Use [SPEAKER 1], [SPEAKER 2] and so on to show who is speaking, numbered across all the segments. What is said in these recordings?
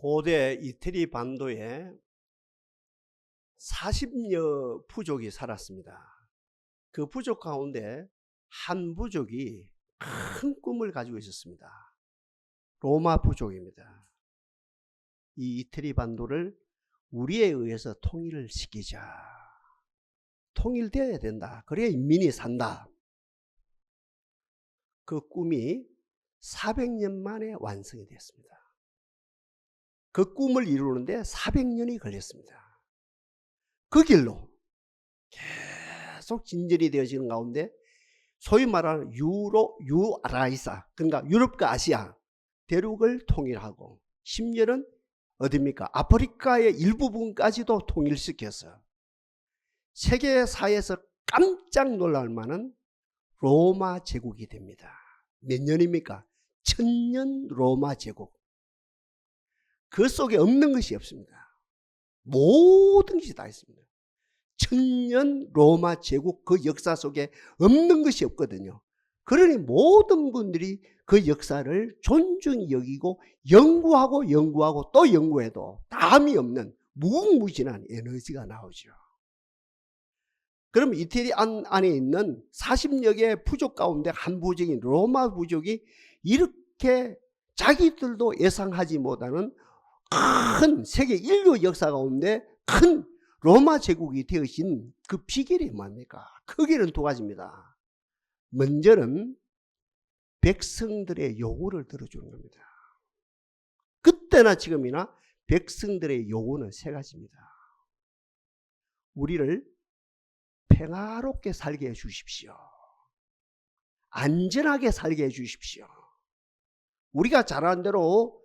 [SPEAKER 1] 고대 이태리 반도에 40여 부족이 살았습니다. 그 부족 가운데 한 부족이 큰 꿈을 가지고 있었습니다. 로마 부족입니다. 이 이태리 반도를 우리에 의해서 통일을 시키자. 통일되어야 된다. 그래야 인민이 산다. 그 꿈이 400년 만에 완성이 됐습니다. 그 꿈을 이루는데 400년이 걸렸습니다. 그 길로 계속 진전이 되어지는 가운데 소위 말하는 유라이사, 그러니까 유럽과 아시아 대륙을 통일하고 심지어는 어디입니까? 아프리카의 일부분까지도 통일시켜서 세계사에서 깜짝 놀랄 만한 로마 제국이 됩니다. 몇 년입니까? 1000년 로마 제국. 그 속에 없는 것이 없습니다. 모든 것이 다 있습니다. 1000년 로마 제국 그 역사 속에 없는 것이 없거든요. 그러니 모든 분들이 그 역사를 존중히 여기고 연구하고 또 연구해도 다함이 없는 무궁무진한 에너지가 나오죠. 그럼 이태리 안에 있는 40여 개의 부족 가운데 한 부족인 로마 부족이 이렇게 자기들도 예상하지 못하는 큰 세계 인류 역사 가운데 큰 로마 제국이 되어진 그 비결이 뭡니까? 크게는 두 가지입니다. 먼저는 백성들의 요구를 들어주는 겁니다. 그때나 지금이나 백성들의 요구는 세 가지입니다. 우리를 평화롭게 살게 해 주십시오. 안전하게 살게 해 주십시오. 우리가 잘 아는 대로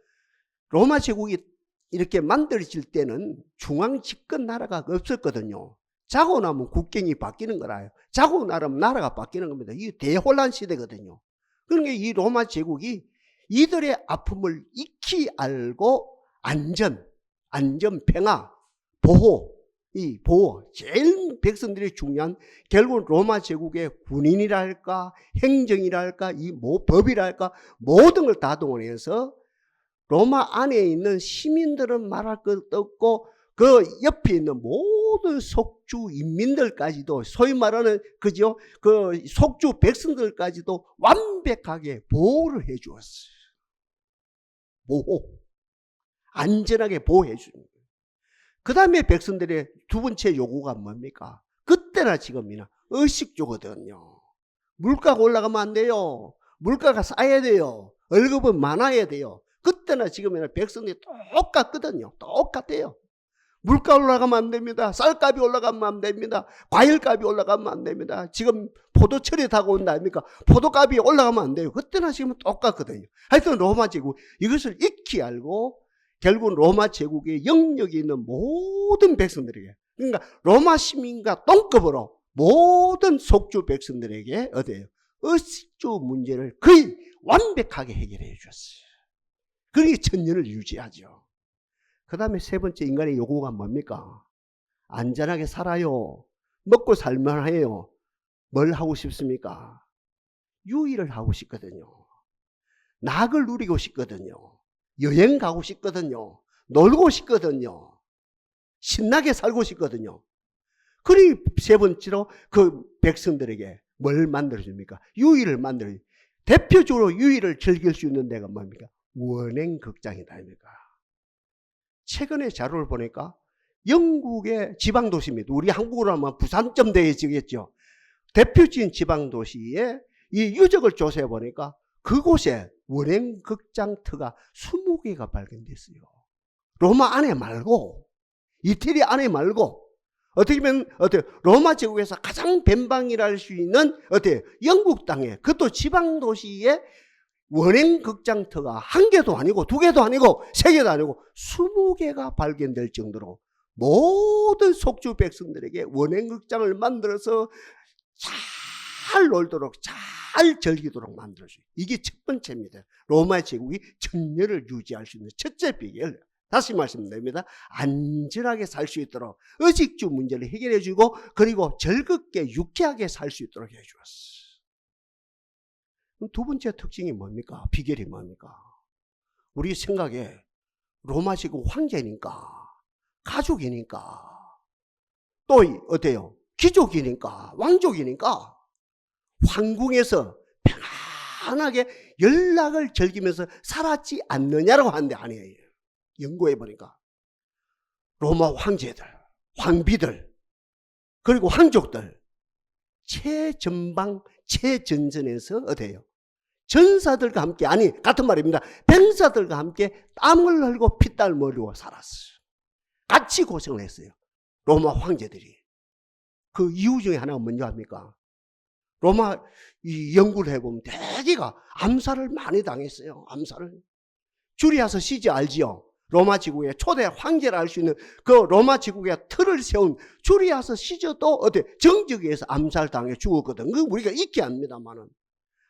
[SPEAKER 1] 로마 제국이 이렇게 만들어질 때는 중앙 집권 나라가 없었거든요. 자고 나면 국경이 바뀌는 거라요. 자고 나면 나라가 바뀌는 겁니다. 이게 대혼란 시대거든요. 그러니까 이 로마 제국이 이들의 아픔을 익히 알고 안전, 평화, 보호, 이 보호, 제일 백성들이 중요한 결국 로마 제국의 군인이랄까 행정이랄까 이 법이랄까 모든 걸 다 동원해서 로마 안에 있는 시민들은 말할 것도 없고 그 옆에 있는 모든 속주 인민들까지도 소위 말하는 그죠? 그 속주 백성들까지도 완벽하게 보호를 해 주었어요. 보호. 안전하게 보호해 주는 거예요. 그 다음에 백성들의 두 번째 요구가 뭡니까? 그때나 지금이나 의식주거든요. 물가가 올라가면 안 돼요. 물가가 쌓여야 돼요. 월급은 많아야 돼요. 그때나 지금이나 백성들이 똑같거든요. 똑같아요. 물가 올라가면 안 됩니다. 쌀값이 올라가면 안 됩니다. 과일값이 올라가면 안 됩니다. 지금 포도철이 다가온다 아닙니까? 포도값이 올라가면 안 돼요. 그때나 지금은 똑같거든요. 하여튼 로마 제국 이것을 익히 알고 결국 로마 제국의 영역에 있는 모든 백성들에게, 그러니까 로마 시민과 동급으로 모든 속주 백성들에게 어때요? 의식주 문제를 거의 완벽하게 해결해 주셨어요. 그러니 천년을 유지하죠. 그 다음에 세 번째 인간의 요구가 뭡니까? 안전하게 살아요. 먹고 살만 해요. 뭘 하고 싶습니까? 유의를 하고 싶거든요. 낙을 누리고 싶거든요. 여행 가고 싶거든요. 놀고 싶거든요. 신나게 살고 싶거든요. 그러니 세 번째로 그 백성들에게 뭘 만들어줍니까? 유의를 만들어줍니다. 대표적으로 유의를 즐길 수 있는 데가 뭡니까? 원행극장이다 아닙니까? 최근에 자료를 보니까 영국의 지방도시입니다. 우리 한국으로 하면 부산점 되어지겠죠. 대표적인 지방도시에 이 유적을 조사해 보니까 그곳에 원행극장터가 20개가 발견됐어요. 로마 안에 말고, 이태리 안에 말고, 어떻게 보면 로마 제국에서 가장 변방이라 할 수 있는 영국 땅에, 그것도 지방도시에 원행극장터가 1개도 아니고 2개도 아니고 3개도 아니고 20개가 발견될 정도로 모든 속주 백성들에게 원행극장을 만들어서 잘 놀도록 잘 즐기도록 만들어줘요. 이게 첫 번째입니다. 로마 제국이 천년을 유지할 수 있는 첫째 비결. 다시 말씀드립니다. 안전하게 살 수 있도록 의식주 문제를 해결해 주고 그리고 즐겁게 유쾌하게 살 수 있도록 해 주었어요. 두 번째 특징이 뭡니까? 비결이 뭡니까? 우리 생각에 로마 제국 황제니까, 가족이니까, 또 어때요? 귀족이니까, 왕족이니까 황궁에서 편안하게 연락을 즐기면서 살았지 않느냐라고 하는데 아니에요. 연구해 보니까 로마 황제들, 황비들, 그리고 황족들 최전방 최전선에서 어때요? 전사들과 함께, 아니 같은 말입니다. 병사들과 함께 땀을 흘리고 피땀을 흘리고 살았어요. 같이 고생을 했어요. 로마 황제들이. 그 이유 중에 하나가 뭔지 압니까? 로마 이 연구를 해보면 대개가 암살을 많이 당했어요. 암살을. 주리아스 시제 알지요? 로마 제국의 초대 황제라 할 수 있는 그 로마 제국의 틀을 세운 주리아스 시저도 어때? 정적에서 암살당해 죽었거든. 그 우리가 잊게 합니다만은.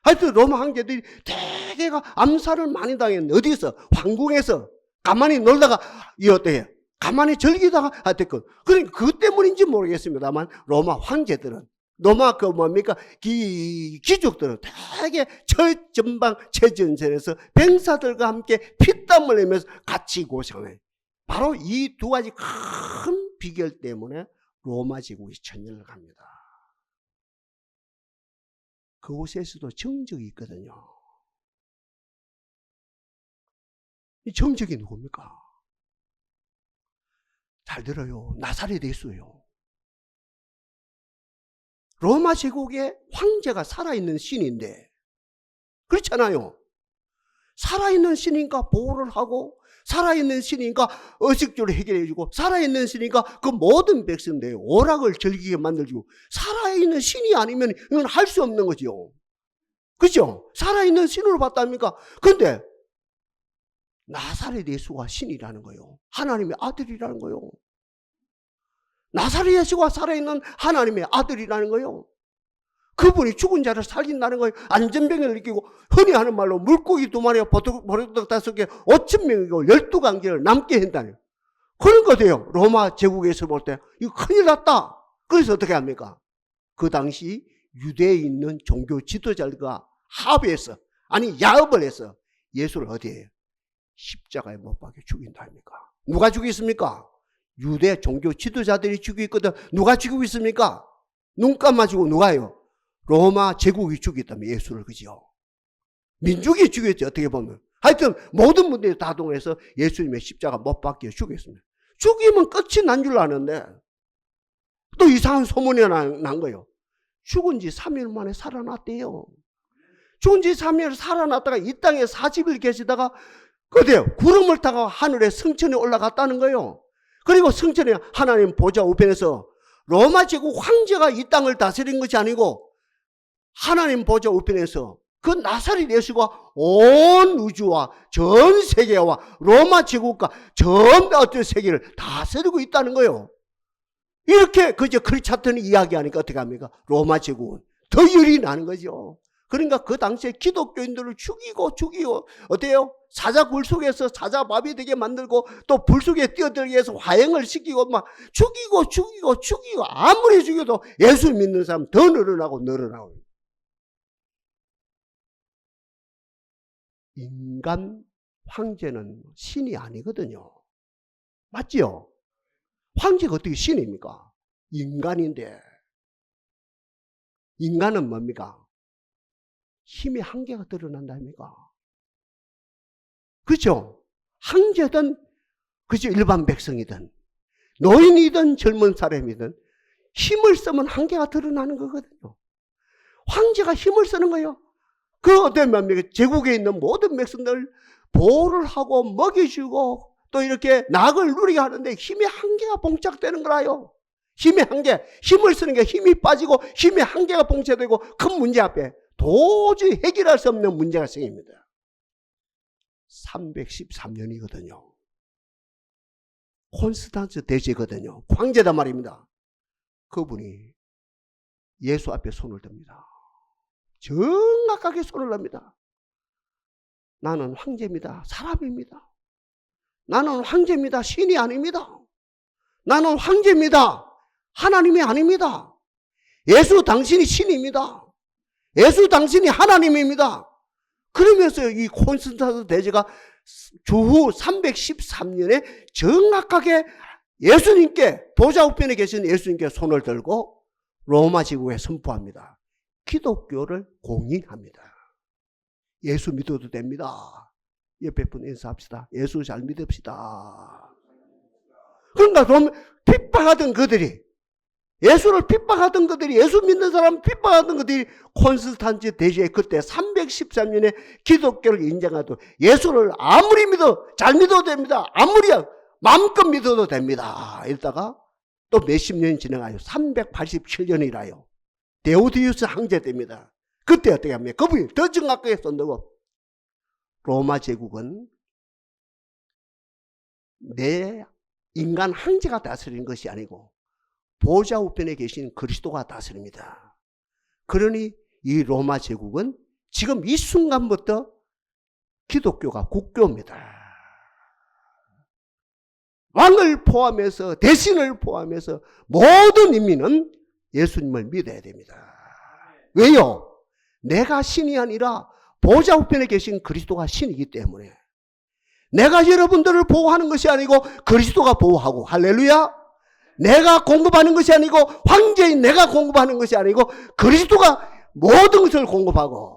[SPEAKER 1] 하여튼 로마 황제들이 대개가 암살을 많이 당했는데 어디서? 황궁에서 가만히 놀다가 이 어때요? 가만히 즐기다가 하여튼 그러니까 그 때문인지 모르겠습니다만 로마 황제들은, 로마 그 뭡니까 귀족들은 되게 최전방 최전선에서 병사들과 함께 피땀 흘리면서 같이 고생해. 바로 이 두 가지 큰 비결 때문에 로마 제국이 천년을 갑니다. 그곳에서도 정적이 있거든요. 이 정적이 누굽니까? 잘 들어요. 나사렛 예수예요. 로마 제국의 황제가 살아있는 신인데, 그렇잖아요. 살아있는 신이니까 보호를 하고, 살아있는 신이니까 의식주를 해결해주고, 살아있는 신이니까 그 모든 백성들의 오락을 즐기게 만들어주고, 살아있는 신이 아니면 이건 할 수 없는 거죠. 그죠? 살아있는 신으로 봤답니까? 근데 나사렛 예수가 신이라는 거예요. 하나님의 아들이라는 거예요. 나사렛 예수가 살아있는 하나님의 아들이라는 거예요. 그분이 죽은 자를 살린다는 거예요. 안전병을 느끼고, 흔히 하는 말로 물고기 2마리와 버럭 5개 5,000명이고 12강제를 남게 한다는, 그런 거예요. 로마 제국에서 볼 때 이거 큰일 났다. 그래서 어떻게 합니까? 그 당시 유대에 있는 종교 지도자들과 합의해서, 아니 야합을 해서 예수를 어디에? 십자가에 못 박혀 죽인다 합니까? 누가 죽였습니까? 유대 종교 지도자들이 죽이거든. 누가 죽이고 있습니까? 눈 감아주고 누가요? 로마 제국이 죽였다며 예수를. 그죠? 민족이 죽였지 어떻게 보면. 하여튼 모든 분들이 다 동원해서 예수님의 십자가 못 박혀 죽였습니다. 죽이면 끝이 난 줄 아는데 또 이상한 소문이 난 거예요. 죽은 지 3일 만에 살아났대요. 죽은 지 3일 살아났다가 이 땅에 40일 계시다가 그대요 구름을 타고 하늘에 성천에 올라갔다는 거예요. 그리고 성천에 하나님 보좌 우편에서 로마 제국 황제가 이 땅을 다스린 것이 아니고 하나님 보좌 우편에서 그 나사렛 예수가 온 우주와 전 세계와 로마 제국과 전 어떤 세계를 다스리고 있다는 거예요. 이렇게 그저 크리스찬이 이야기하니까 어떻게 합니까? 로마 제국은 더 열이 나는 거죠. 그러니까 그 당시에 기독교인들을 죽이고 어때요? 사자 굴 속에서 사자 밥이 되게 만들고 또 불 속에 뛰어들게 해서 화형을 시키고 막 죽이고 아무리 죽여도 예수 믿는 사람 더 늘어나고. 인간 황제는 신이 아니거든요. 맞지요? 황제가 어떻게 신입니까? 인간인데. 인간은 뭡니까? 힘의 한계가 드러난다입니까? 그렇죠? 황제든 그죠? 일반 백성이든 노인이든 젊은 사람이든 힘을 쓰면 한계가 드러나는 거거든요. 황제가 힘을 쓰는 거예요. 그 어떤 뭡니까? 제국에 있는 모든 백성들 보호를 하고 먹여주고 또 이렇게 낙을 누리게 하는데 힘의 한계가 봉착되는 거라요. 힘의 한계, 힘을 쓰는 게 힘이 빠지고 힘의 한계가 봉착되고 큰 문제 앞에 도저히 해결할 수 없는 문제가 생깁니다. 313년이거든요. 콘스탄스 대제거든요. 황제단 말입니다. 그분이 예수 앞에 손을 듭니다. 정확하게 손을 듭니다. 나는 황제입니다. 사람입니다. 나는 황제입니다. 신이 아닙니다. 나는 황제입니다. 하나님이 아닙니다. 예수 당신이 신입니다. 예수 당신이 하나님입니다. 그러면서 이 콘스탄스 대제가 주후 313년에 정확하게 예수님께, 보좌 우편에 계신 예수님께 손을 들고 로마 제국에 선포합니다. 기독교를 공인합니다. 예수 믿어도 됩니다. 옆에 분 인사합시다. 예수 잘 믿읍시다. 그러니까 핍박하던 그들이, 예수를 핍박하던 그들이, 예수 믿는 사람 핍박하던 그들이 콘스탄티 대제에 그때 313년에 기독교를 인정하도 예수를 아무리 잘 믿어도 됩니다. 아무리 마음껏 믿어도 됩니다. 이러다가 또 몇십 년이 지나가요. 387년이라요. 데오디우스 황제 때입니다. 그때 어떻게 합니까? 그분이 더 정확하게 썼다고. 로마 제국은 내 인간 황제가 다스리는 것이 아니고 보좌 우편에 계신 그리스도가 다스립니다. 그러니 이 로마 제국은 지금 이 순간부터 기독교가 국교입니다. 왕을 포함해서, 대신을 포함해서 모든 인민은 예수님을 믿어야 됩니다. 왜요? 내가 신이 아니라 보좌 우편에 계신 그리스도가 신이기 때문에. 내가 여러분들을 보호하는 것이 아니고 그리스도가 보호하고, 할렐루야. 내가 공급하는 것이 아니고, 황제인 내가 공급하는 것이 아니고 그리스도가 모든 것을 공급하고,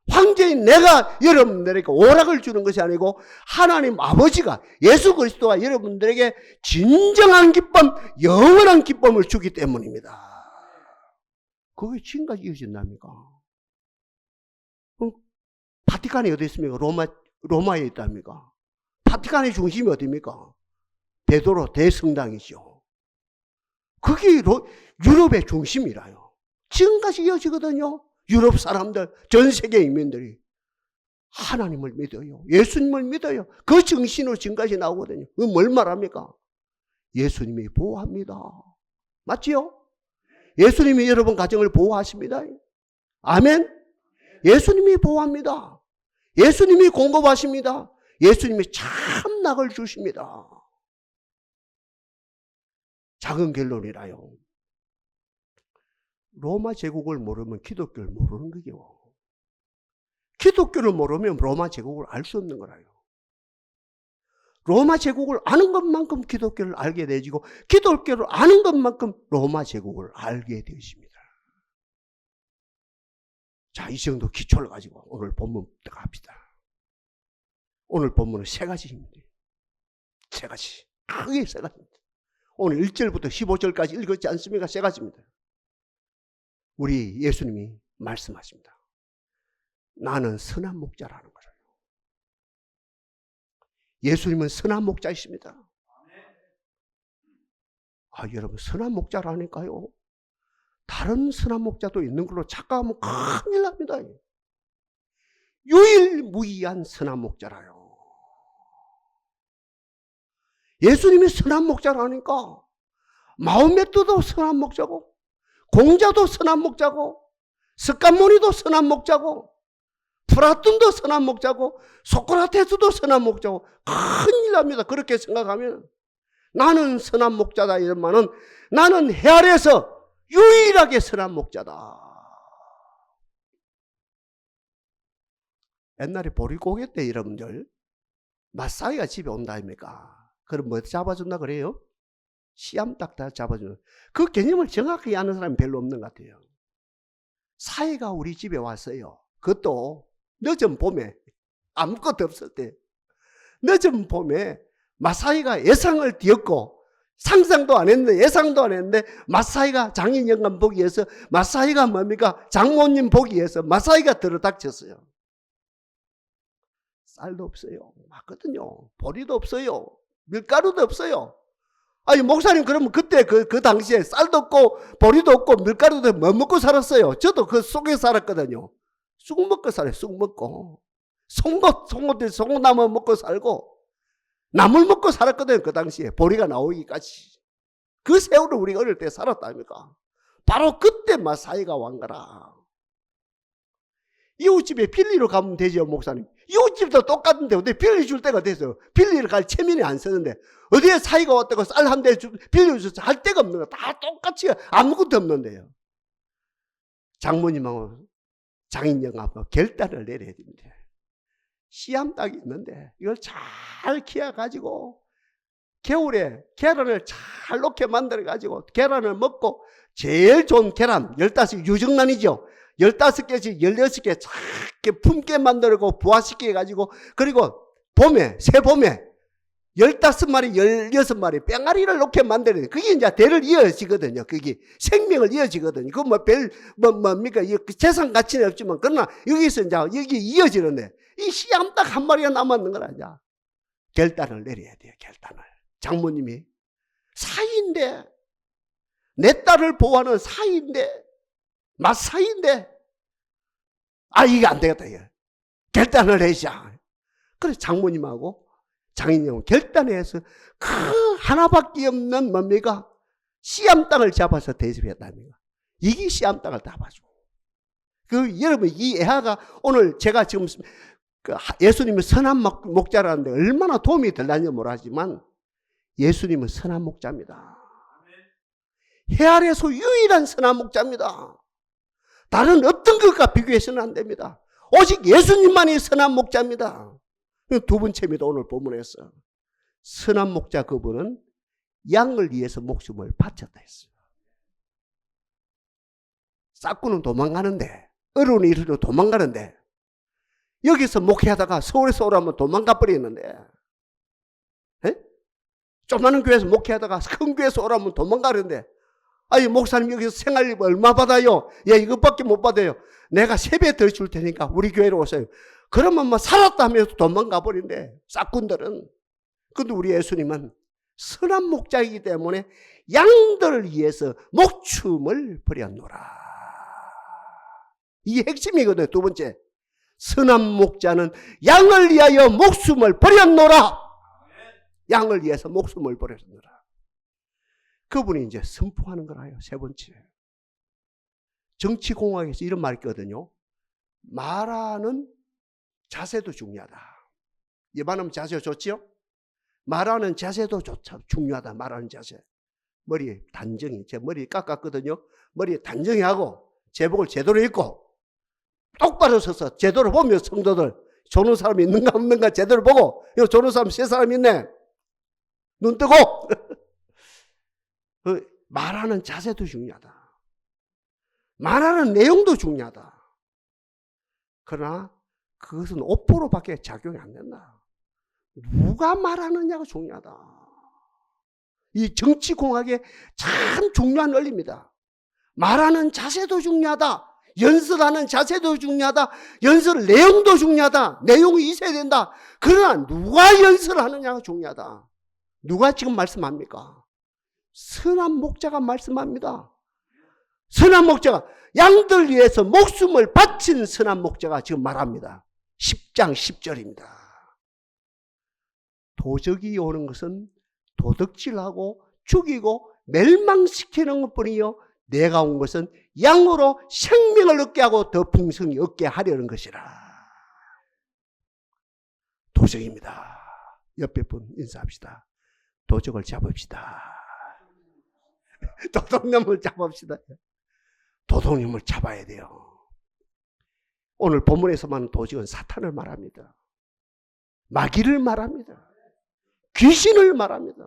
[SPEAKER 1] 황제인 내가 여러분들에게 오락을 주는 것이 아니고 하나님 아버지가, 예수 그리스도가 여러분들에게 진정한 기쁨, 영원한 기쁨을 주기 때문입니다. 그게 지금까지 이어진답니까? 바티칸이 어디 있습니까? 로마에 있답니까? 바티칸의 중심이 어디입니까? 베드로 대성당이죠. 그게 유럽의 중심이라요. 지금까지 이어지거든요. 유럽 사람들, 전 세계 인민들이 하나님을 믿어요. 예수님을 믿어요. 그 정신으로 지금까지 나오거든요. 그건 뭘 말합니까? 예수님이 보호합니다. 맞지요? 예수님이 여러분 가정을 보호하십니다. 아멘? 예수님이 보호합니다. 예수님이 공급하십니다. 예수님이 참 낙을 주십니다. 작은 결론이라요. 로마 제국을 모르면 기독교를 모르는 거죠. 기독교를 모르면 로마 제국을 알 수 없는 거라요. 로마 제국을 아는 것만큼 기독교를 알게 되지고, 기독교를 아는 것만큼 로마 제국을 알게 되십니다. 자, 이 정도 기초를 가지고 오늘 본문 들어갑시다. 오늘 본문은 세 가지입니다. 세 가지. 크게 세 가지입니다. 오늘 1절부터 15절까지 읽었지 않습니까? 세 가지입니다. 우리 예수님이 말씀하십니다. 나는 선한 목자라는 거예요. 예수님은 선한 목자이십니다. 아, 여러분, 선한 목자라니까요. 다른 선한 목자도 있는 걸로 착각하면 큰일 납니다. 유일무이한 선한 목자라요. 예수님이 선한 목자라니까 마호메트도 선한 목자고, 공자도 선한 목자고, 스까모니도 선한 목자고, 플라톤도 선한 목자고, 소크라테스도 선한 목자고, 큰일 납니다. 그렇게 생각하면. 나는 선한 목자다 이런 말은, 나는 해 아래에서 유일하게 선한 목자다. 옛날에 보릿고개 때 여러분들 마사이가 집에 온다 아닙니까? 그럼 뭐 잡아준다 그래요? 씨암탉 다 잡아주는. 그 개념을 정확하게 아는 사람이 별로 없는 것 같아요. 사이가 우리 집에 왔어요. 그것도 늦은 봄에, 아무것도 없을 때 늦은 봄에 마사이가 예상을 뒤엎고, 상상도 안 했는데, 예상도 안 했는데, 마사이가 장인 영감 보기 위해서, 마사이가 뭡니까? 장모님 보기 위해서 마사이가 들어닥쳤어요. 쌀도 없어요. 맞거든요. 보리도 없어요. 밀가루도 없어요. 아니, 목사님, 그러면 그때 그 당시에 쌀도 없고, 보리도 없고, 밀가루도 뭐 먹고 살았어요? 저도 그 속에 살았거든요. 쑥 먹고 살아요. 쑥 먹고. 송나무 먹고 살고, 나물 먹고 살았거든요. 그 당시에. 보리가 나오기까지. 그 세월을 우리가 어릴 때 살았다 아닙니까? 바로 그때 마사이가 왕 거라. 이웃집에 빌리러 가면 되죠, 목사님. 이웃집도 똑같은데 어디 빌리 줄 때가 돼서 빌리를 갈 체면이 안 쓰는데 어디에 사이가 왔다고 쌀 한 대 빌려줘서 할 데가 없는 거. 다 똑같이 아무것도 없는데요. 장모님하고 장인영하고 결단을 내려야 됩니다. 씨암탉이 있는데 이걸 잘 키워가지고 겨울에 계란을 잘 녹게 만들어가지고 계란을 먹고 제일 좋은 계란 15개 유정란이죠. 15개씩 16개 작게 품게 만들고 부화시켜가지고 그리고 봄에 새봄에 15마리 16마리 뺑아리를 놓게 만들어요. 그게 이제 대를 이어지거든요. 그게 생명을 이어지거든요. 그 뭡니까 재산 가치는 없지만 그러나 여기서 이제 여기 이어지는데 이 씨암탉 한 마리가 남았는 거라 이제 결단을 내려야 돼요. 결단을. 장모님이 사이인데 내 딸을 보호하는 사이인데 맞사이인데 이게 안 되겠다 이거. 결단을 해자. 그래서 장모님하고 장인님은 결단해서 그 하나밖에 없는 뭡니까 씨암탉을 잡아서 대접했답니다. 이게 씨암탉을 잡아주고 여러분 이 애화가 오늘 제가 지금 예수님은 선한 목자라는데 얼마나 도움이 될는지 모르지만 예수님은 선한 목자입니다. 해 아래서 유일한 선한 목자입니다. 다른 어떤 것과 비교해서는 안 됩니다. 오직 예수님만이 선한 목자입니다. 두 번째입니다. 오늘 본문에서 선한 목자 그분은 양을 위해서 목숨을 바쳤다 했어요. 싹구는 도망가는데 어른이 이리로 도망가는데 여기서 목회하다가 서울에서 오라면 도망가 버리는데 조그마한 교회에서 목회하다가 큰 교회에서 오라면 도망가는데 목사님 여기서 생활비 얼마 받아요? 이것밖에 못 받아요. 내가 3배 더 줄 테니까 우리 교회로 오세요. 그러면 살았다 하면서 도망가 버린대 싹군들은. 근데 우리 예수님은 선한 목자이기 때문에 양들을 위해서 목숨을 버렸노라. 이게 핵심이거든요. 두 번째 선한 목자는 양을 위하여 목숨을 버렸노라. 양을 위해서 목숨을 버렸노라. 그분이 이제 선포하는 거라요. 세 번째. 정치공학에서 이런 말이 있거든요. 말하는 자세도 중요하다. 말하면 자세가 좋지요? 말하는 자세도 중요하다. 말하는 자세. 머리 단정히. 제 머리 깎았거든요. 머리 단정히 하고 제복을 제대로 입고 똑바로 서서 제대로 보면 성도들 조는 사람이 있는가 없는가 제대로 보고 여기 조는 사람 3사람 있네. 눈 뜨고 말하는 자세도 중요하다. 말하는 내용도 중요하다. 그러나 그것은 5%밖에 작용이 안 된다. 누가 말하느냐가 중요하다. 이 정치공학의 참 중요한 원리입니다. 말하는 자세도 중요하다. 연설하는 자세도 중요하다. 연설 내용도 중요하다. 내용이 있어야 된다. 그러나 누가 연설하느냐가 중요하다. 누가 지금 말씀합니까? 선한 목자가 말씀합니다. 선한 목자가 양들 위해서 목숨을 바친 선한 목자가 지금 말합니다. 10장 10절입니다. 도적이 오는 것은 도둑질하고 죽이고 멸망시키는 것뿐이요 내가 온 것은 양으로 생명을 얻게 하고 더 풍성히 얻게 하려는 것이라. 도적입니다. 옆에 분 인사합시다. 도적을 잡읍시다. 도둑놈을 잡읍시다. 도둑놈을 잡아야 돼요. 오늘 본문에서만 도적은 사탄을 말합니다. 마귀를 말합니다. 귀신을 말합니다.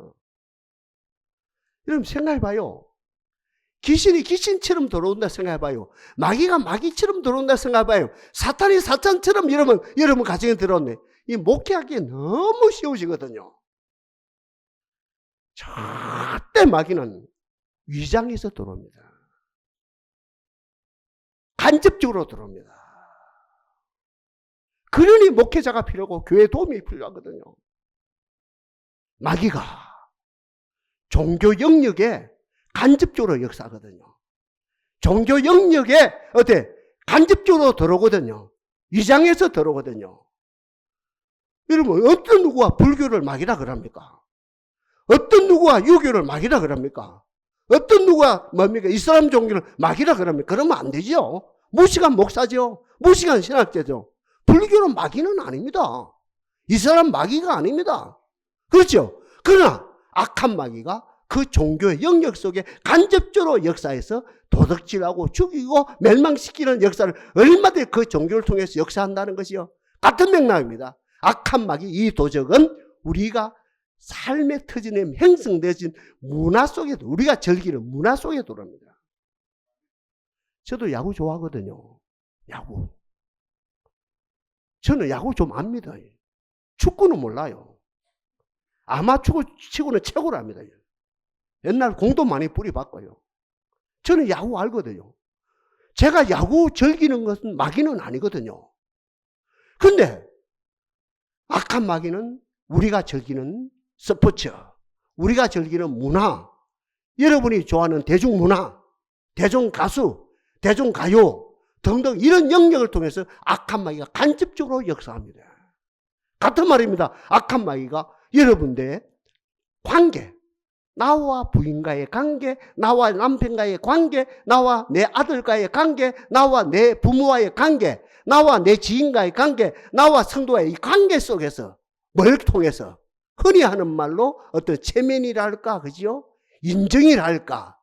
[SPEAKER 1] 여러분 생각해봐요. 귀신이 귀신처럼 들어온다 생각해봐요. 마귀가 마귀처럼 들어온다 생각해봐요. 사탄이 사탄처럼 여러분 가정에 들어오네. 이 목회하기 너무 쉬우시거든요. 절대 마귀는 위장해서 들어옵니다. 간접적으로 들어옵니다. 그러니 목회자가 필요하고 교회 도움이 필요하거든요. 마귀가 종교 영역에 간접적으로 역사하거든요. 종교 영역에 간접적으로 들어오거든요. 위장해서 들어오거든요. 여러분 어떤 누구가 불교를 마귀라 그럽니까? 어떤 누구가 유교를 마귀라 그럽니까? 어떤 누가 이슬람 종교를 마귀라 그럽니까? 그러면 안 되죠. 무식한 목사죠. 무식한 신학자죠. 불교는 마귀는 아닙니다. 이슬람 마귀가 아닙니다. 그렇죠? 그러나 악한 마귀가 그 종교의 영역 속에 간접적으로 역사해서 도둑질하고 죽이고 멸망시키는 역사를 얼마든지 그 종교를 통해서 역사한다는 것이요. 같은 맥락입니다. 악한 마귀, 이 도적은 우리가 삶의 터전에 형성되어진 문화 속에, 우리가 즐기는 문화 속에 들어옵니다. 저도 야구 좋아하거든요. 야구. 저는 야구 좀 압니다. 축구는 몰라요. 아마추어 치고는 최고로 합니다. 옛날 공도 많이 뿌리봤고요. 저는 야구 알거든요. 제가 야구 즐기는 것은 마귀는 아니거든요. 근데 악한 마귀는 우리가 즐기는 스포츠, 우리가 즐기는 문화, 여러분이 좋아하는 대중문화, 대중가수, 대중가요 등등 이런 영역을 통해서 악한 마귀가 간접적으로 역사합니다. 같은 말입니다. 악한 마귀가 여러분들의 관계, 나와 부인과의 관계, 나와 남편과의 관계, 나와 내 아들과의 관계, 나와 내 부모와의 관계, 나와 내 지인과의 관계, 나와 성도와의 이 관계 속에서 뭘 통해서 흔히 하는 말로 어떤 체면이랄까, 그죠? 인정이랄까,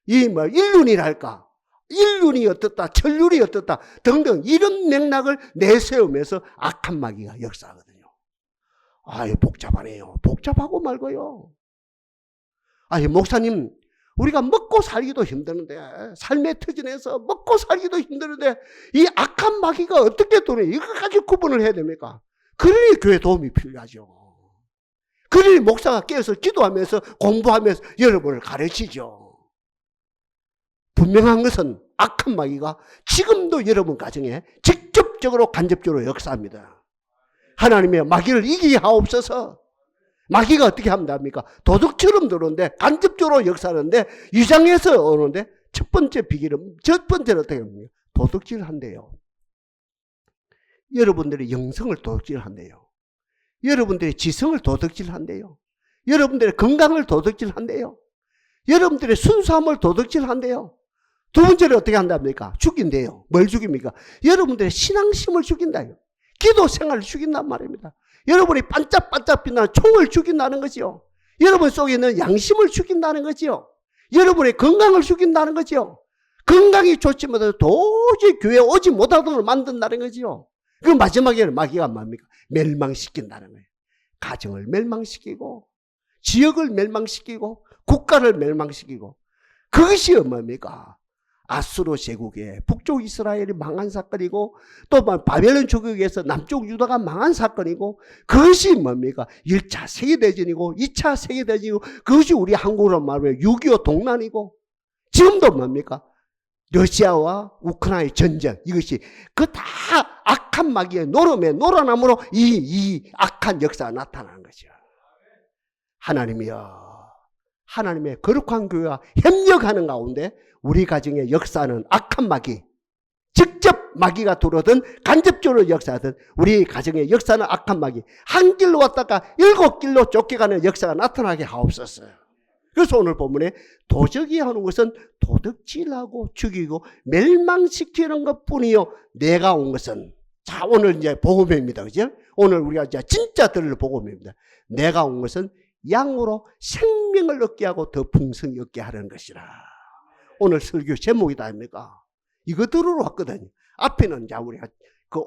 [SPEAKER 1] 이 뭐 인륜이랄까, 인륜이 어떻다, 천륜이 어떻다 등등 이런 맥락을 내세우면서 악한 마귀가 역사하거든요. 아유, 복잡하네요. 복잡하고 말고요. 아니, 목사님, 우리가 먹고 살기도 힘드는데, 삶의 터전에서 먹고 살기도 힘드는데, 이 악한 마귀가 어떻게 도네? 이거까지 구분을 해야 됩니까? 그러니 교회 도움이 필요하죠. 그러니 목사가 깨어서 기도하면서 공부하면서 여러분을 가르치죠. 분명한 것은 악한 마귀가 지금도 여러분 가정에 직접적으로 간접적으로 역사합니다. 하나님의 마귀를 이기게 하옵소서. 마귀가 어떻게 합니까? 도둑처럼 들어오는데 간접적으로 역사하는데 위장해서 오는데 첫 번째 비결은, 첫 번째는 어떻게 합니까? 도둑질 한대요. 여러분들의 영성을 도둑질 한대요. 여러분들의 지성을 도둑질 한대요. 여러분들의 건강을 도둑질 한대요. 여러분들의 순수함을 도둑질 한대요. 두 번째는 어떻게 한답니까? 죽인대요. 뭘 죽입니까? 여러분들의 신앙심을 죽인다요. 기도 생활을 죽인단 말입니다. 여러분이 반짝반짝 빛나는 총을 죽인다는 거죠. 여러분 속에 있는 양심을 죽인다는 거죠. 여러분의 건강을 죽인다는 거죠. 건강이 좋지만 도저히 교회에 오지 못하도록 만든다는 거죠. 그 마지막에는 마귀가 뭡니까? 멸망시킨다는 거예요. 가정을 멸망시키고 지역을 멸망시키고 국가를 멸망시키고, 그것이 뭡니까? 아수르 제국의 북쪽 이스라엘이 망한 사건이고, 또 바벨론 제국에서 남쪽 유다가 망한 사건이고, 그것이 뭡니까? 1차 세계대전이고 2차 세계대전이고, 그것이 우리 한국으로 말하면 6.25 동란이고, 지금도 뭡니까? 러시아와 우크라이나의 전쟁, 이것이 그 다 악한 마귀의 노름에 노란함으로 이 악한 역사가 나타나는 거죠. 하나님이여, 하나님의 거룩한 교회와 협력하는 가운데 우리 가정의 역사는 악한 마귀, 직접 마귀가 들어오든 간접적으로 역사하든 우리 가정의 역사는 악한 마귀, 한 길로 왔다가 7길로 쫓겨가는 역사가 나타나게 하옵소서. 그래서 오늘 본문에 도적이 하는 것은 도둑질하고 죽이고 멸망시키는 것뿐이요, 내가 온 것은, 자, 오늘 이제 복음입니다. 그죠? 오늘 우리가 이제 진짜 들을 복음입니다. 내가 온 것은 양으로 생명을 얻게 하고 더 풍성히 얻게 하는 것이라. 오늘 설교 제목이다 아닙니까? 이거 들으러 왔거든요. 앞에는 이제 우리가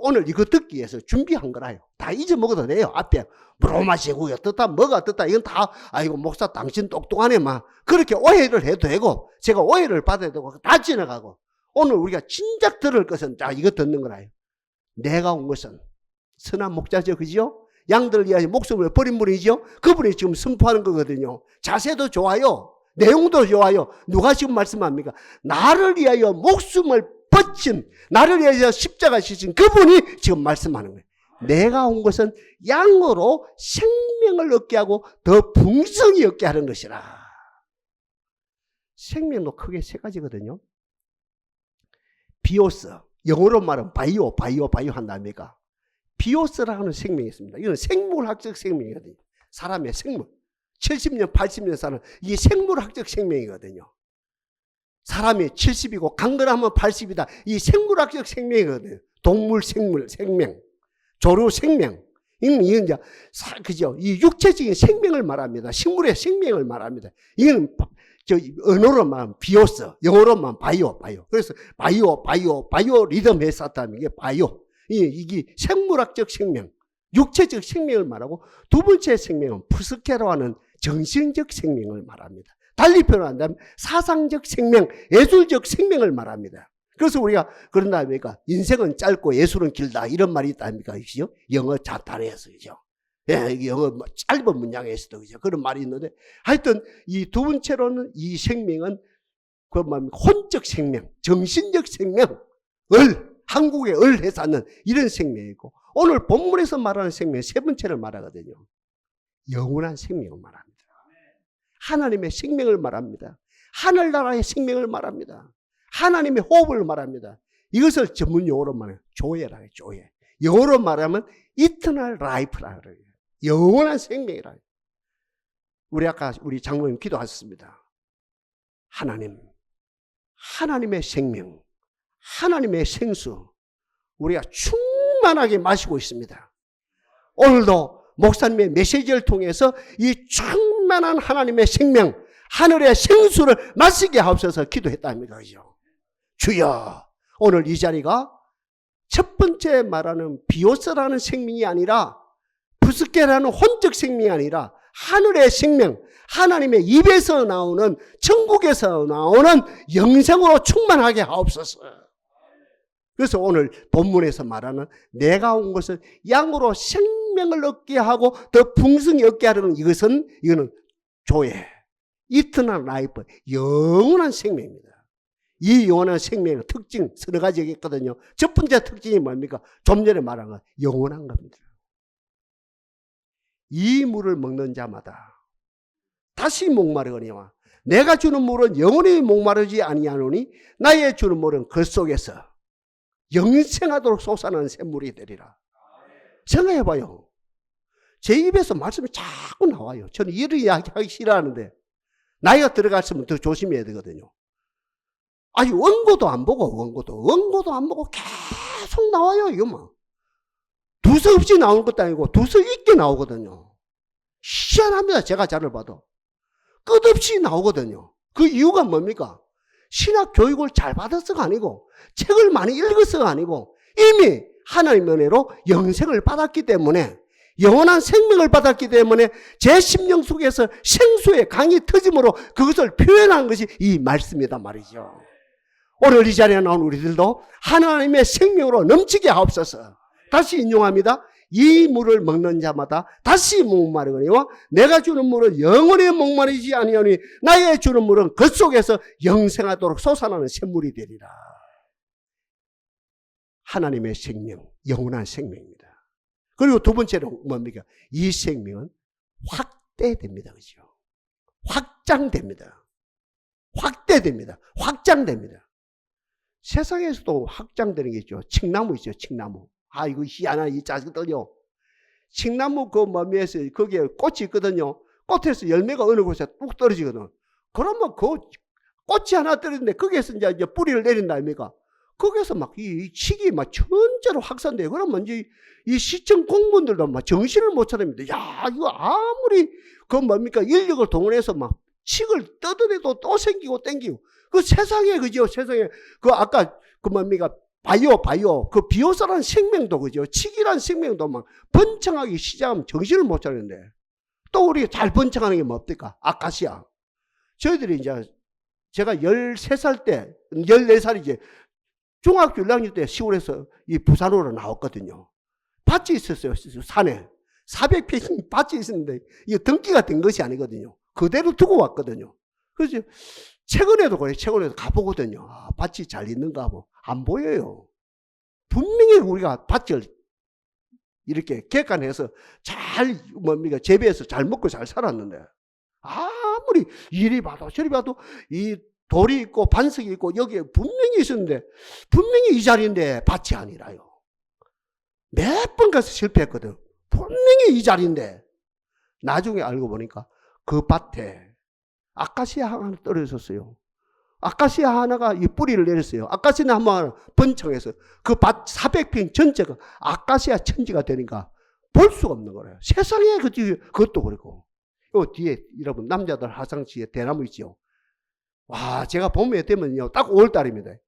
[SPEAKER 1] 오늘 이거 듣기 위해서 준비한 거라요. 다 잊어먹어도 돼요. 앞에 로마 제국이 어떻다, 뭐가 어떻다, 이건 다, 아이고, 목사 당신 똑똑하네, 막. 그렇게 오해를 해도 되고, 제가 오해를 받아야 되고, 다 지나가고. 오늘 우리가 진작 들을 것은, 자, 이거 듣는 거라요. 내가 온 것은 선한 목자죠, 그죠? 양들을 위하여 목숨을 버린 분이죠. 그분이 지금 선포하는 거거든요. 자세도 좋아요. 내용도 좋아요. 누가 지금 말씀합니까? 나를 위하여 목숨을 버친, 나를 위하여 십자가 지신 그분이 지금 말씀하는 거예요. 내가 온 것은 양으로 생명을 얻게 하고 더 풍성히 얻게 하는 것이라. 생명도 크게 세 가지거든요. 비오스, 영어로 말하면 바이오 한답니까? 비오스라는 생명이 있습니다. 이건 생물학적 생명이거든요. 사람의 생물. 70년, 80년 사는 이게 생물학적 생명이거든요. 사람이 70이고 강건하면 80이다. 이 생물학적 생명이거든요. 동물 생명, 조류 생명. 이건 이제 그죠? 이 육체적인 생명을 말합니다. 식물의 생명을 말합니다. 이건 언어로 말하면 비오스, 영어로 말하면 바이오. 그래서 바이오 리듬 회사다는 게 바이오. 이게 생물학적 생명, 육체적 생명을 말하고, 두 번째 생명은 푸스케라는 정신적 생명을 말합니다. 달리 표현한다면 사상적 생명, 예술적 생명을 말합니다. 그래서 우리가 그런다 아닙니까? 인생은 짧고 예술은 길다, 이런 말이 있다 아닙니까? 그죠? 영어 자탄에서, 그죠? 예, 영어 짧은 문장에서도, 그죠? 그런 말이 있는데, 하여튼 이 두 번째로는 이 생명은 그 혼적 생명, 정신적 생명, 한국의 해사는 이런 생명이고, 오늘 본문에서 말하는 생명 세 번째를 말하거든요. 영원한 생명을 말합니다. 하나님의 생명을 말합니다. 하늘나라의 생명을 말합니다. 하나님의 호흡을 말합니다. 이것을 전문 용어로 말해요. 조예라 해요. 조예. 영어로 말하면 eternal life라 그래요. 영원한 생명이라 해요. 아까 우리 장로님 기도하셨습니다. 하나님의 생명, 하나님의 생수, 우리가 충만하게 마시고 있습니다. 오늘도 목사님의 메시지를 통해서 이 충만한 하나님의 생명, 하늘의 생수를 마시게 하옵소서 기도했답니다. 그죠? 주여, 오늘 이 자리가 첫 번째 말하는 비오스라는 생명이 아니라, 부스케라는 혼적 생명이 아니라 하늘의 생명, 하나님의 입에서 나오는, 천국에서 나오는 영생으로 충만하게 하옵소서. 그래서 오늘 본문에서 말하는 내가 온 것은 양으로 생명을 얻게 하고 더 풍성히 얻게 하려는 이거는 조예, 이터널 라이프, 영원한 생명입니다. 이 영원한 생명의 특징 서너 가지가 있거든요. 첫 번째 특징이 뭡니까? 좀 전에 말한 건 영원한 겁니다. 이 물을 먹는 자마다 다시 목마르거니와 내가 주는 물은 영원히 목마르지 아니하노니 나의 주는 물은 그 속에서 영생하도록 솟아나는 샘물이 되리라. 생각해봐요. 제 입에서 말씀이 자꾸 나와요. 저는 이런 이야기 하기 싫어하는데 나이가 들어갔으면 더 조심해야 되거든요. 아니 원고도 안 보고 원고도 안 보고 계속 나와요. 이거 뭐 두서없이 나오는 것도 아니고 두서 있게 나오거든요. 희한합니다. 제가 자를 봐도 끝없이 나오거든요. 그 이유가 뭡니까? 신학 교육을 잘 받아서가 아니고 책을 많이 읽어서가 아니고 이미 하나님의 은혜로 영생을 받았기 때문에, 영원한 생명을 받았기 때문에 제 심령 속에서 생수의 강이 터짐으로 그것을 표현한 것이 이 말씀이다 말이죠. 오늘 이 자리에 나온 우리들도 하나님의 생명으로 넘치게 하옵소서. 다시 인용합니다. 이 물을 먹는 자마다 다시 목마르거니와 내가 주는 물은 영원히 목마르지 아니하니 나의 주는 물은 그 속에서 영생하도록 솟아나는 샘물이 되리라. 하나님의 생명, 영원한 생명입니다. 그리고 두 번째로 뭡니까? 이 생명은 확대됩니다. 그죠? 확장됩니다. 확대됩니다. 확장됩니다. 세상에서도 확장되는 게 있죠. 칡나무 있죠. 칡나무. 이거 희한한 이 자식들요. 칡나무 그 머미에서 거기에 꽃이 있거든요. 꽃에서 열매가 어느 곳에 뚝 떨어지거든. 그러면 그 꽃이 하나 떨어지는데 거기에서 이제 뿌리를 내린다 아닙니까? 거기에서 막 이 칡이 막 전체로 확산돼요. 그러면 이제 이 시청 공무원들도 막 정신을 못 차립니다. 야, 이거 아무리 그 뭡니까? 인력을 동원해서 막 칡을 뜯어내도 또 생기고 땡기고. 그 세상에, 그죠? 세상에 그 아까 그 뭡니까? 바이오, 그 비오사라는 생명도, 그죠? 칡이라는 생명도 막 번창하기 시작하면 정신을 못 차리는데, 또 우리 잘 번창하는 게 뭡니까? 아카시아. 저희들이 이제, 제가 13살 때, 14살이지, 중학교 1학년 때 시골에서 이 부산으로 나왔거든요. 밭이 있었어요, 산에. 400평 밭이 있었는데, 이게 등기가 된 것이 아니거든요. 그대로 두고 왔거든요. 그래서 최근에도 그래요. 최근에도 가보거든요. 밭이 잘 있는가 뭐. 안 보여요. 분명히 우리가 밭을 이렇게 객관해서 잘 뭡니까 재배해서 잘 먹고 잘 살았는데, 아무리 이리 봐도 저리 봐도 이 돌이 있고 반석이 있고 여기에 분명히 있었는데, 분명히 이 자리인데 밭이 아니라요. 몇 번 가서 실패했거든. 분명히 이 자리인데 나중에 알고 보니까 그 밭에 아카시아 하나 떨어졌어요. 아카시아 하나가 이 뿌리를 내렸어요. 아카시아 하나 번창해서 그 밭 400평 전체가 아카시아 천지가 되니까 볼 수가 없는 거예요. 세상에 그것도 그렇고. 요 뒤에 여러분 남자들 화장지에 대나무 있죠. 와, 제가 봄에 되면요 딱 5월달입니다.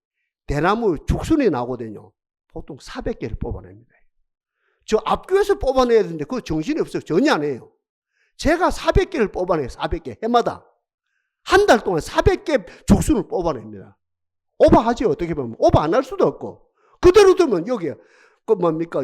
[SPEAKER 1] 대나무 죽순이 나오거든요. 보통 400개를 뽑아냅니다. 저 앞교에서 뽑아내야 되는데 그거 정신이 없어요. 전혀 안 해요. 제가 400개를 뽑아내요. 400개 해마다. 한 달 동안 400개 죽순을 뽑아냅니다. 오버하지 어떻게 보면. 오버 안 할 수도 없고. 그대로 두면 여기 그 뭡니까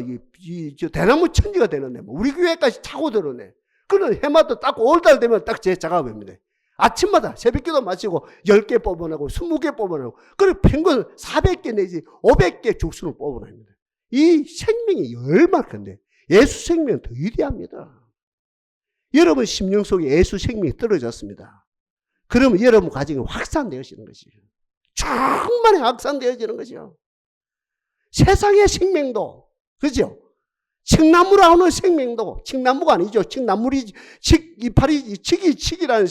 [SPEAKER 1] 저 대나무 천지가 되는데 우리 교회까지 차고 들어오네. 그는 해마다 딱 5월달 되면 딱 제 작업입니다. 아침마다 새벽기도 마치고 10개 뽑아내고 20개 뽑아내고 그리고 평균 400개 내지 500개 죽순을 뽑아냅니다. 이 생명이 얼마나 큰데 예수 생명은 더 위대합니다. 여러분 심령 속에 예수 생명이 떨어졌습니다. 그러면 여러분 가정이 확산되어지는 것이죠. 충만히 확산되어지는 것이죠. 세상의 생명도, 그죠? 칡나무로 하는 생명도, 칡나무가 아니죠. 칡나물이, 이파리, 칡이라는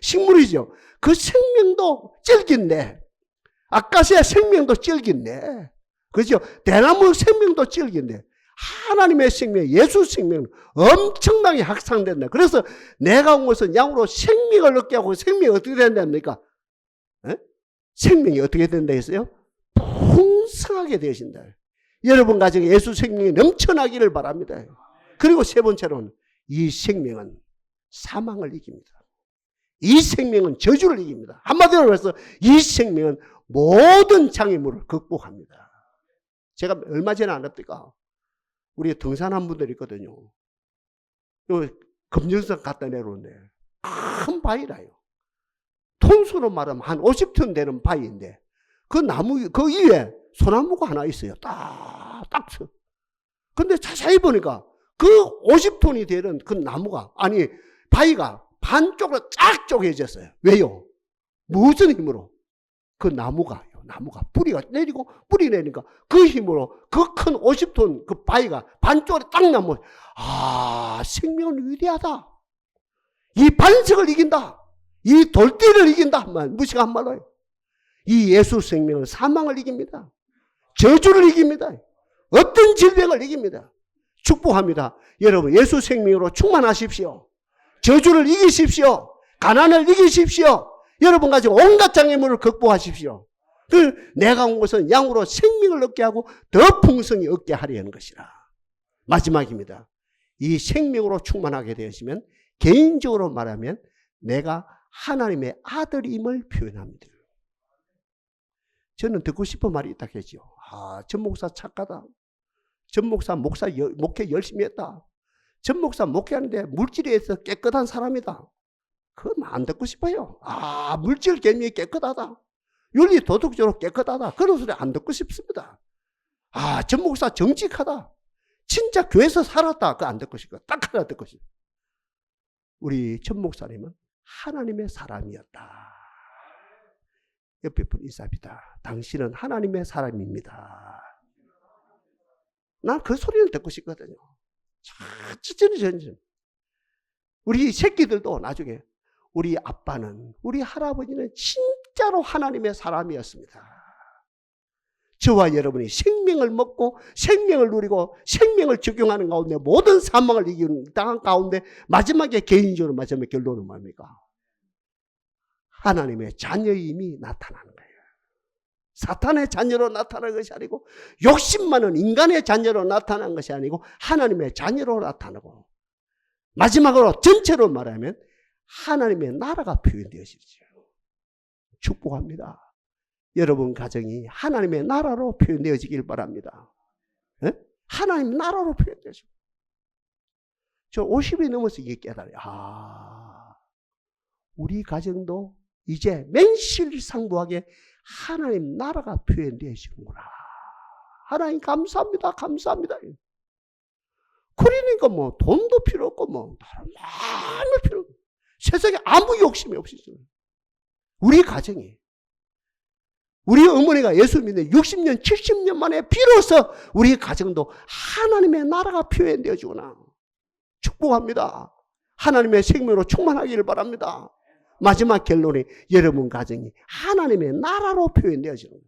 [SPEAKER 1] 식물이죠. 그 생명도 찔긴데, 아카시아 생명도 찔긴데, 그죠? 대나무 생명도 찔긴데, 하나님의 생명, 예수 생명은 엄청나게 확산된다. 그래서 내가 온 것은 양으로 생명을 얻게 하고 생명이 어떻게 된답니까? 생명이 어떻게 된다 했어요? 풍성하게 되신다. 여러분 가정에 예수 생명이 넘쳐나기를 바랍니다. 그리고 세 번째로는 이 생명은 사망을 이깁니다. 이 생명은 저주를 이깁니다. 한마디로 해서 이 생명은 모든 장애물을 극복합니다. 제가 얼마 전에 안 했더니까 우리 등산한 분들이 있거든요. 요 금정산 갔다 내려오는데 큰 바위라요. 톤수로 말하면 한 50톤 되는 바위인데 그 나무 그 위에 소나무가 하나 있어요. 딱 서. 근데 자세히 보니까 그 50톤이 되는 그 나무가 아니 바위가 반쪽으로 쫙 쪼개졌어요. 왜요? 무슨 힘으로? 그 나무가 뿌리가 내리고 뿌리 내리니까 그 힘으로 그 큰 50톤 그 바위가 반쪽으로 딱 나무. 아, 생명은 위대하다. 이 반석을 이긴다. 이 돌대를 이긴다. 무식한 말로요. 이 예수 생명은 사망을 이깁니다. 저주를 이깁니다. 어떤 질병을 이깁니다. 축복합니다. 여러분 예수 생명으로 충만하십시오. 저주를 이기십시오. 가난을 이기십시오. 여러분 가지고 온갖 장애물을 극복하십시오. 내가 온 것은 양으로 생명을 얻게 하고 더 풍성히 얻게 하려는 것이라. 마지막입니다. 이 생명으로 충만하게 되시면 개인적으로 말하면 내가 하나님의 아들임을 표현합니다. 저는 듣고 싶은 말이 있다 했죠. 아, 전 목사 착하다. 전 목사 목회 열심히 했다. 전 목사 목회하는데 물질에서 깨끗한 사람이다. 그건 안 듣고 싶어요. 아, 물질 개념이 깨끗하다. 윤리 도덕적으로 깨끗하다. 그런 소리 안 듣고 싶습니다. 아, 전 목사 정직하다. 진짜 교회에서 살았다. 그거 안 듣고 싶고 딱 하나 듣고 싶어요. 우리 전 목사님은 하나님의 사람이었다. 옆에 분 인사합니다. 당신은 하나님의 사람입니다. 난 그 소리는 듣고 싶거든요. 천천히. 우리 새끼들도 나중에 우리 아빠는, 우리 할아버지는 진짜로 하나님의 사람이었습니다. 저와 여러분이 생명을 먹고 생명을 누리고 생명을 적용하는 가운데 모든 사망을 이기는 당한 가운데 마지막에 개인적으로 마지막에 결론은 뭡니까? 하나님의 자녀임이 나타나는 거예요. 사탄의 자녀로 나타난 것이 아니고 욕심 많은 인간의 자녀로 나타난 것이 아니고 하나님의 자녀로 나타나고 마지막으로 전체로 말하면 하나님의 나라가 표현되어지죠. 축복합니다. 여러분 가정이 하나님의 나라로 표현되어지길 바랍니다. 에? 하나님의 나라로 표현되어지고 저 50이 넘어서 이게 깨달아요. 아, 우리 가정도 이제 맹실상부하게 하나님 나라가 표현되어지는구나. 하나님 감사합니다. 감사합니다. 그러니까 뭐 돈도 필요 없고 뭐 많이 필요 없고 세상에 아무 욕심이 없으시죠. 우리 가정이 우리 어머니가 예수 믿는 60년 70년 만에 비로소 우리 가정도 하나님의 나라가 표현되어지구나. 축복합니다. 하나님의 생명으로 충만하기를 바랍니다. 마지막 결론이 여러분 가정이 하나님의 나라로 표현되어지는 거예요.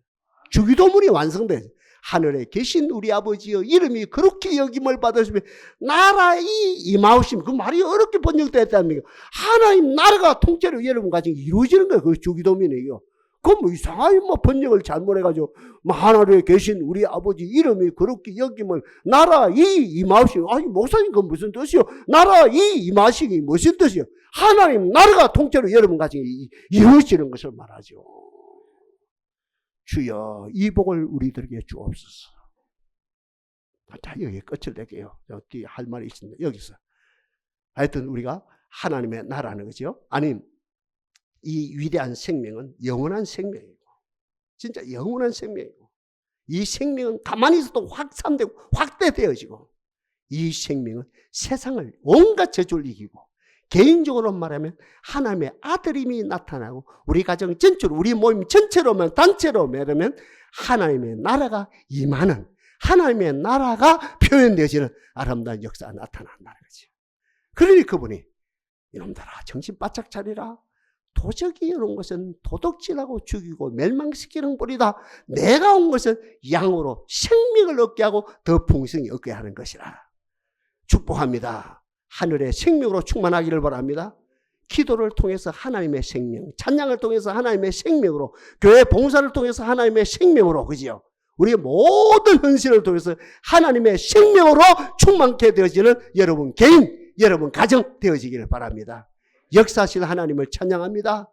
[SPEAKER 1] 주기도문이 완성돼요. 하늘에 계신 우리 아버지여 이름이 그렇게 여김을 받으시면 나라의 임하오심. 그 말이 어렵게 번역되었다는 거예요. 하나님 나라가 통째로 여러분 가정이 이루어지는 거예요. 그 주기도문이요. 그럼 뭐 이상하게 뭐 번역을 잘못해가지고 뭐 하늘에 계신 우리 아버지 이름이 그렇게 여김을 나라 임하시고, 아니 목사님 그건 무슨 뜻이요? 나라 임하시기 무슨 뜻이요? 하나님 나라가 통째로 여러분 가정에 이루어지는 것을 말하죠. 주여 이 복을 우리들에게 주옵소서. 자, 여기 끝을 낼게요. 여기 할 말이 있습니다. 여기서 하여튼 우리가 하나님의 나라는 거죠. 아니 이 위대한 생명은 영원한 생명이고 진짜 영원한 생명이고 이 생명은 가만히 있어도 확산되고 확대되어지고 이 생명은 세상을 온갖 저주를 이기고 개인적으로 말하면 하나님의 아들임이 나타나고 우리 가정 전체로 우리 모임 전체로만 단체로 말하면 하나님의 나라가 임하는 하나님의 나라가 표현되어지는 아름다운 역사가 나타난다는 거죠. 그러니 그분이 이놈들아 정신 바짝 차리라. 도적이 이런 것은 도둑질하고 죽이고 멸망시키는 뿌리다. 내가 온 것은 양으로 생명을 얻게 하고 더 풍성히 얻게 하는 것이라. 축복합니다. 하늘의 생명으로 충만하기를 바랍니다. 기도를 통해서 하나님의 생명, 찬양을 통해서 하나님의 생명으로, 교회 봉사를 통해서 하나님의 생명으로, 그지요? 우리의 모든 헌신을 통해서 하나님의 생명으로 충만케 되어지는 여러분 개인, 여러분 가정 되어지기를 바랍니다. 역사하실 하나님을 찬양합니다.